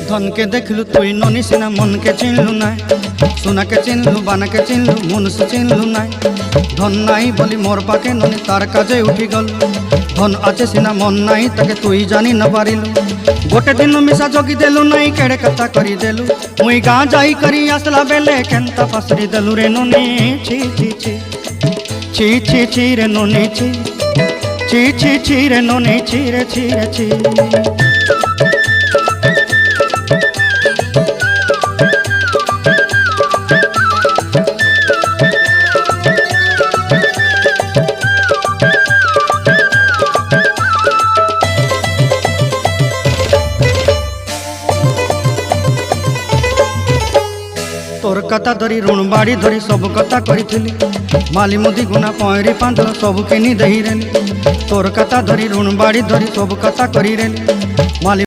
धन के देखलु तुई ननी सिना मन के चिन्हलु ना सोना के चिन्हलु बाना के चिन्हलु मनुष्य चिन्हलु ना धन नाई बोली मोर पाके ननी तार काजे उठी गल धन आचे सिना मन नाई ताके तुई जानी न पारिलु गोटे दिन मिसा जगी देलु नाई केड़े कथा करी देलु मुई गाँ जाई करी आसला बेले केंता पासरी देलु रे ननी छी छी छी छी छी छी रे ननी छी छी छी छी रे ननी छी रे छी रे छी। तोर कथा धरी ऋण बाड़ी धरी सब कथा करी माली मुदी गुना पहरी पांद सब किनी दही रेली तोर कथा धरी ऋण बाड़ी धरी सब कथा करी रेली माली